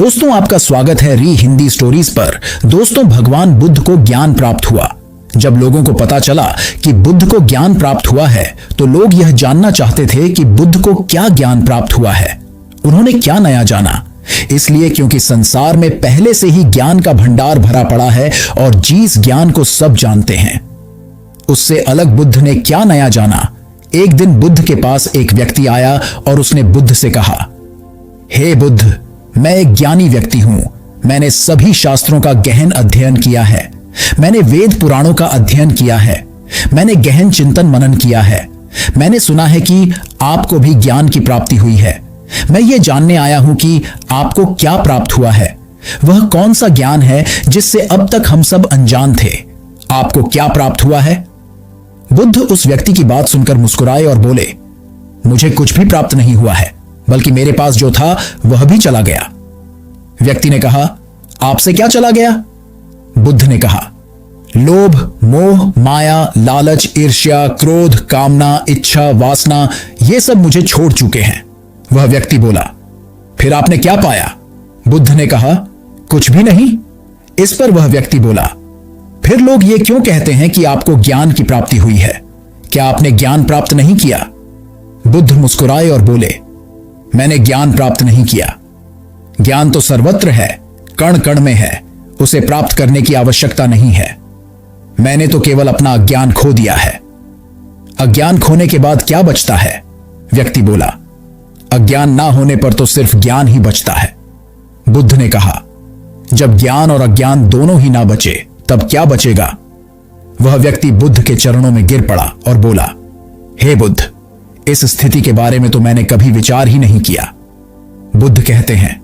दोस्तों, आपका स्वागत है री हिंदी स्टोरीज पर। दोस्तों, भगवान बुद्ध को ज्ञान प्राप्त हुआ। जब लोगों को पता चला कि बुद्ध को ज्ञान प्राप्त हुआ है तो लोग यह जानना चाहते थे कि बुद्ध को क्या ज्ञान प्राप्त हुआ है, उन्होंने क्या नया जाना। इसलिए क्योंकि संसार में पहले से ही ज्ञान का भंडार भरा पड़ा है और जिस ज्ञान को सब जानते हैं, उससे अलग बुद्ध ने क्या नया जाना। एक दिन बुद्ध के पास एक व्यक्ति आया और उसने बुद्ध से कहा, हे बुद्ध, मैं एक ज्ञानी व्यक्ति हूं। मैंने सभी शास्त्रों का गहन अध्ययन किया है। मैंने वेद पुराणों का अध्ययन किया है। मैंने गहन चिंतन मनन किया है। मैंने सुना है कि आपको भी ज्ञान की प्राप्ति हुई है। मैं ये जानने आया हूं कि आपको क्या प्राप्त हुआ है। वह कौन सा ज्ञान है जिससे अब तक हम सब अनजान थे। आपको क्या प्राप्त हुआ है? बुद्ध उस व्यक्ति की बात सुनकर मुस्कुराए और बोले, मुझे कुछ भी प्राप्त नहीं हुआ है, बल्कि मेरे पास जो था वह भी चला गया। व्यक्ति ने कहा, आपसे क्या चला गया? बुद्ध ने कहा, लोभ, मोह, माया, लालच, ईर्ष्या, क्रोध, कामना, इच्छा, वासना, ये सब मुझे छोड़ चुके हैं। वह व्यक्ति बोला, फिर आपने क्या पाया? बुद्ध ने कहा, कुछ भी नहीं। इस पर वह व्यक्ति बोला, फिर लोग ये क्यों कहते हैं कि आपको ज्ञान की प्राप्ति हुई है? क्या आपने ज्ञान प्राप्त नहीं किया? बुद्ध मुस्कुराए और बोले, मैंने ज्ञान प्राप्त नहीं किया। ज्ञान तो सर्वत्र है, कण कण में है, उसे प्राप्त करने की आवश्यकता नहीं है। मैंने तो केवल अपना अज्ञान खो दिया है। अज्ञान खोने के बाद क्या बचता है? व्यक्ति बोला, अज्ञान ना होने पर तो सिर्फ ज्ञान ही बचता है। बुद्ध ने कहा, जब ज्ञान और अज्ञान दोनों ही ना बचे तब क्या बचेगा? वह व्यक्ति बुद्ध के चरणों में गिर पड़ा और बोला, हे बुद्ध, इस स्थिति के बारे में तो मैंने कभी विचार ही नहीं किया। बुद्ध कहते हैं,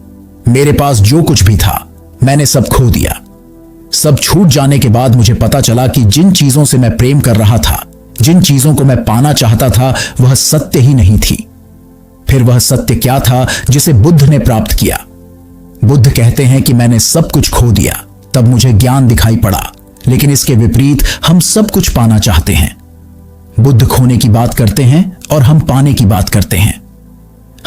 मेरे पास जो कुछ भी था मैंने सब खो दिया। सब छूट जाने के बाद मुझे पता चला कि जिन चीजों से मैं प्रेम कर रहा था, जिन चीजों को मैं पाना चाहता था, वह सत्य ही नहीं थी। फिर वह सत्य क्या था जिसे बुद्ध ने प्राप्त किया? बुद्ध कहते हैं कि मैंने सब कुछ खो दिया, तब मुझे ज्ञान दिखाई पड़ा। लेकिन इसके विपरीत हम सब कुछ पाना चाहते हैं। बुद्ध खोने की बात करते हैं और हम पाने की बात करते हैं।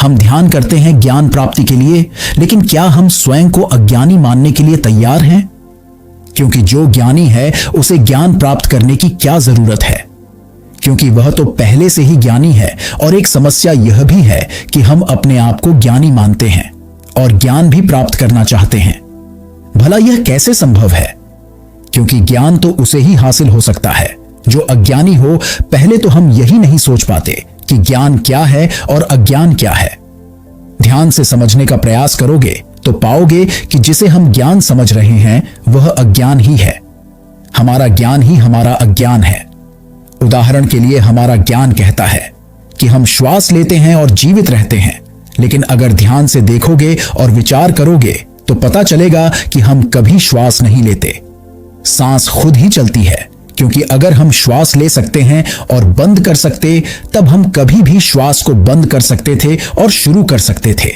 हम ध्यान करते हैं ज्ञान प्राप्ति के लिए, लेकिन क्या हम स्वयं को अज्ञानी मानने के लिए तैयार हैं? क्योंकि जो ज्ञानी है उसे ज्ञान प्राप्त करने की क्या जरूरत है, क्योंकि वह तो पहले से ही ज्ञानी है। और एक समस्या यह भी है कि हम अपने आप को ज्ञानी मानते हैं और ज्ञान भी प्राप्त करना चाहते हैं। भला यह कैसे संभव है? क्योंकि ज्ञान तो उसे ही हासिल हो सकता है जो अज्ञानी हो। पहले तो हम यही नहीं सोच पाते कि ज्ञान क्या है और अज्ञान क्या है। ध्यान से समझने का प्रयास करोगे तो पाओगे कि जिसे हम ज्ञान समझ रहे हैं वह अज्ञान ही है। हमारा ज्ञान ही हमारा अज्ञान है। उदाहरण के लिए, हमारा ज्ञान कहता है कि हम श्वास लेते हैं और जीवित रहते हैं, लेकिन अगर ध्यान से देखोगे और विचार करोगे तो पता चलेगा कि हम कभी श्वास नहीं लेते। सांस खुद ही चलती है, क्योंकि अगर हम श्वास ले सकते हैं और बंद कर सकते, तब हम कभी भी श्वास को बंद कर सकते थे और शुरू कर सकते थे।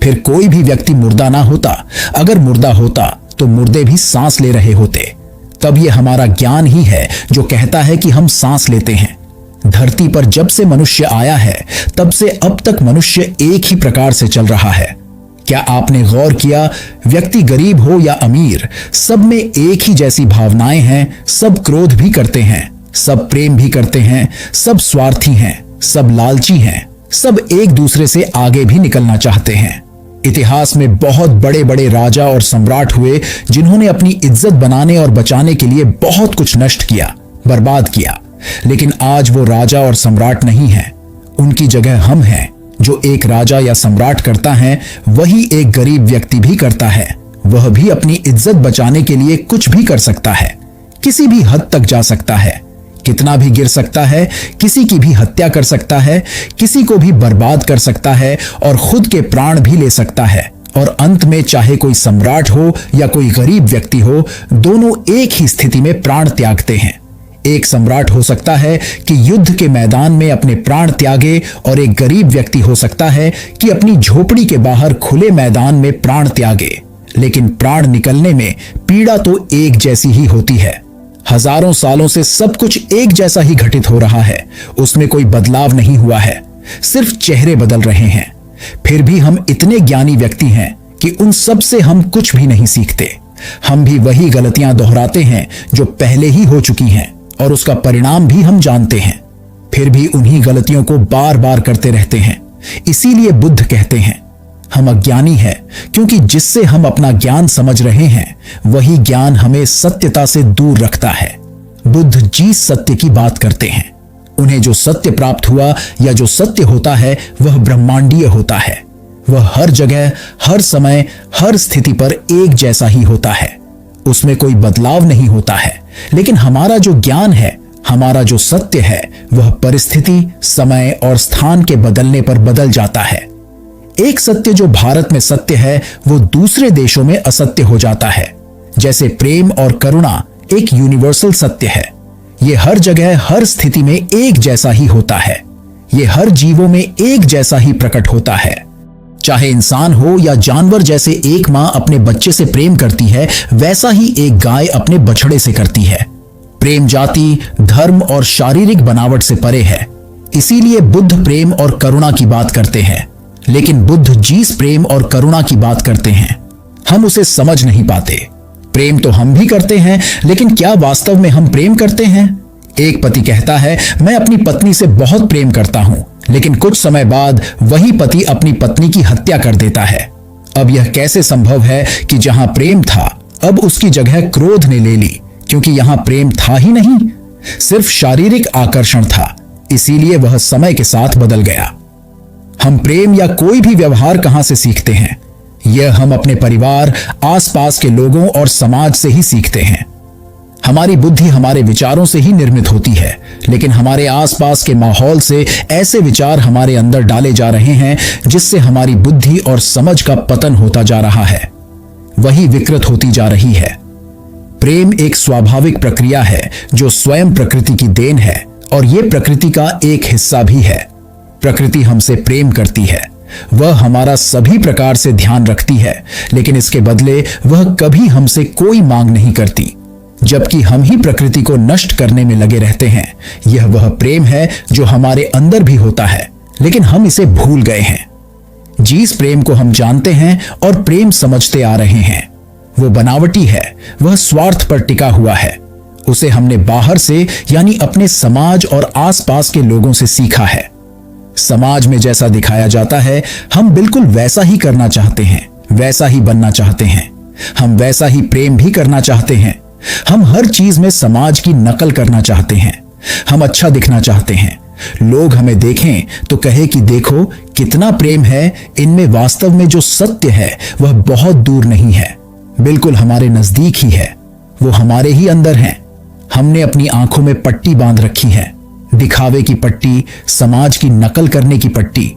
फिर कोई भी व्यक्ति मुर्दा ना होता। अगर मुर्दा होता तो मुर्दे भी सांस ले रहे होते। तब यह हमारा ज्ञान ही है जो कहता है कि हम सांस लेते हैं। धरती पर जब से मनुष्य आया है तब से अब तक मनुष्य एक ही प्रकार से चल रहा है। क्या आपने गौर किया, व्यक्ति गरीब हो या अमीर, सब में एक ही जैसी भावनाएं हैं। सब क्रोध भी करते हैं, सब प्रेम भी करते हैं, सब स्वार्थी हैं, सब लालची हैं, सब एक दूसरे से आगे भी निकलना चाहते हैं। इतिहास में बहुत बड़े बड़े राजा और सम्राट हुए जिन्होंने अपनी इज्जत बनाने और बचाने के लिए बहुत कुछ नष्ट किया, बर्बाद किया। लेकिन आज वो राजा और सम्राट नहीं है। उनकी जगह हम हैं। जो एक राजा या सम्राट करता है वही एक गरीब व्यक्ति भी करता है। वह भी अपनी इज्जत बचाने के लिए कुछ भी कर सकता है, किसी भी हद तक जा सकता है, कितना भी गिर सकता है, किसी की भी हत्या कर सकता है, किसी को भी बर्बाद कर सकता है और खुद के प्राण भी ले सकता है। और अंत में चाहे कोई सम्राट हो या कोई गरीब व्यक्ति हो, दोनों एक ही स्थिति में प्राण त्यागते हैं। एक सम्राट हो सकता है कि युद्ध के मैदान में अपने प्राण त्यागे, और एक गरीब व्यक्ति हो सकता है कि अपनी झोपड़ी के बाहर खुले मैदान में प्राण त्यागे। लेकिन प्राण निकलने में पीड़ा तो एक जैसी ही होती है। हजारों सालों से सब कुछ एक जैसा ही घटित हो रहा है, उसमें कोई बदलाव नहीं हुआ है, सिर्फ चेहरे बदल रहे हैं। फिर भी हम इतने ज्ञानी व्यक्ति हैं कि उन सब से हम कुछ भी नहीं सीखते। हम भी वही गलतियां दोहराते हैं जो पहले ही हो चुकी हैं और उसका परिणाम भी हम जानते हैं, फिर भी उन्हीं गलतियों को बार बार करते रहते हैं। इसीलिए बुद्ध कहते हैं हम अज्ञानी हैं, क्योंकि जिससे हम अपना ज्ञान समझ रहे हैं वही ज्ञान हमें सत्यता से दूर रखता है। बुद्ध जिस सत्य की बात करते हैं, उन्हें जो सत्य प्राप्त हुआ या जो सत्य होता है वह ब्रह्मांडीय होता है। वह हर जगह, हर समय, हर स्थिति पर एक जैसा ही होता है, उसमें कोई बदलाव नहीं होता है। लेकिन हमारा जो ज्ञान है, हमारा जो सत्य है, वह परिस्थिति, समय और स्थान के बदलने पर बदल जाता है। एक सत्य जो भारत में सत्य है वो दूसरे देशों में असत्य हो जाता है। जैसे प्रेम और करुणा एक यूनिवर्सल सत्य है, ये हर जगह, हर स्थिति में एक जैसा ही होता है। ये हर जीवों में एक जैसा ही प्रकट होता है। चाहे इंसान हो या जानवर, जैसे एक मां अपने बच्चे से प्रेम करती है, वैसा ही एक गाय अपने बछड़े से करती है। प्रेम जाति, धर्म और शारीरिक बनावट से परे है। इसीलिए बुद्ध प्रेम और करुणा की बात करते हैं। लेकिन बुद्ध जिस प्रेम और करुणा की बात करते हैं, हम उसे समझ नहीं पाते। प्रेम तो हम भी करते हैं, लेकिन क्या वास्तव में हम प्रेम करते हैं? एक पति कहता है मैं अपनी पत्नी से बहुत प्रेम करता हूं, लेकिन कुछ समय बाद वही पति अपनी पत्नी की हत्या कर देता है। अब यह कैसे संभव है कि जहां प्रेम था, अब उसकी जगह क्रोध ने ले ली, क्योंकि यहां प्रेम था ही नहीं, सिर्फ शारीरिक आकर्षण था। इसीलिए वह समय के साथ बदल गया। हम प्रेम या कोई भी व्यवहार कहां से सीखते हैं? यह हम अपने परिवार, आसपास के लोगों और समाज से ही सीखते हैं। हमारी बुद्धि हमारे विचारों से ही निर्मित होती है, लेकिन हमारे आसपास के माहौल से ऐसे विचार हमारे अंदर डाले जा रहे हैं जिससे हमारी बुद्धि और समझ का पतन होता जा रहा है, वही विकृत होती जा रही है। प्रेम एक स्वाभाविक प्रक्रिया है जो स्वयं प्रकृति की देन है और यह प्रकृति का एक हिस्सा भी है। प्रकृति हमसे प्रेम करती है, वह हमारा सभी प्रकार से ध्यान रखती है, लेकिन इसके बदले वह कभी हमसे कोई मांग नहीं करती, जबकि हम ही प्रकृति को नष्ट करने में लगे रहते हैं। यह वह प्रेम है जो हमारे अंदर भी होता है, लेकिन हम इसे भूल गए हैं। जिस प्रेम को हम जानते हैं और प्रेम समझते आ रहे हैं, वो बनावटी है, वह स्वार्थ पर टिका हुआ है। उसे हमने बाहर से, यानी अपने समाज और आसपास के लोगों से सीखा है। समाज में जैसा दिखाया जाता है, हम बिल्कुल वैसा ही करना चाहते हैं, वैसा ही बनना चाहते हैं। हम वैसा ही प्रेम भी करना चाहते हैं। हम हर चीज में समाज की नकल करना चाहते हैं। हम अच्छा दिखना चाहते हैं, लोग हमें देखें तो कहे कि देखो कितना प्रेम है इनमें। वास्तव में जो सत्य है वह बहुत दूर नहीं है, बिल्कुल हमारे नजदीक ही है, वो हमारे ही अंदर है। हमने अपनी आंखों में पट्टी बांध रखी है, दिखावे की पट्टी, समाज की नकल करने की पट्टी।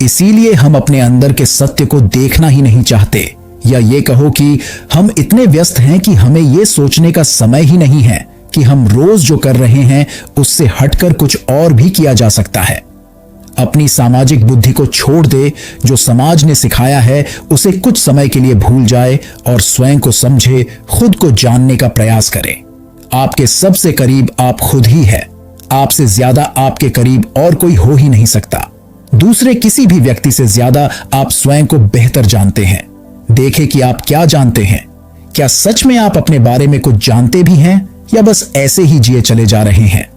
इसीलिए हम अपने अंदर के सत्य को देखना ही नहीं चाहते, या ये कहो कि हम इतने व्यस्त हैं कि हमें ये सोचने का समय ही नहीं है कि हम रोज जो कर रहे हैं उससे हटकर कुछ और भी किया जा सकता है। अपनी सामाजिक बुद्धि को छोड़ दे, जो समाज ने सिखाया है उसे कुछ समय के लिए भूल जाए और स्वयं को समझे, खुद को जानने का प्रयास करे। आपके सबसे करीब आप खुद ही है। आपसे ज्यादा आपके करीब और कोई हो ही नहीं सकता। दूसरे किसी भी व्यक्ति से ज्यादा आप स्वयं को बेहतर जानते हैं। देखें कि आप क्या जानते हैं। क्या सच में आप अपने बारे में कुछ जानते भी हैं या बस ऐसे ही जिए चले जा रहे हैं?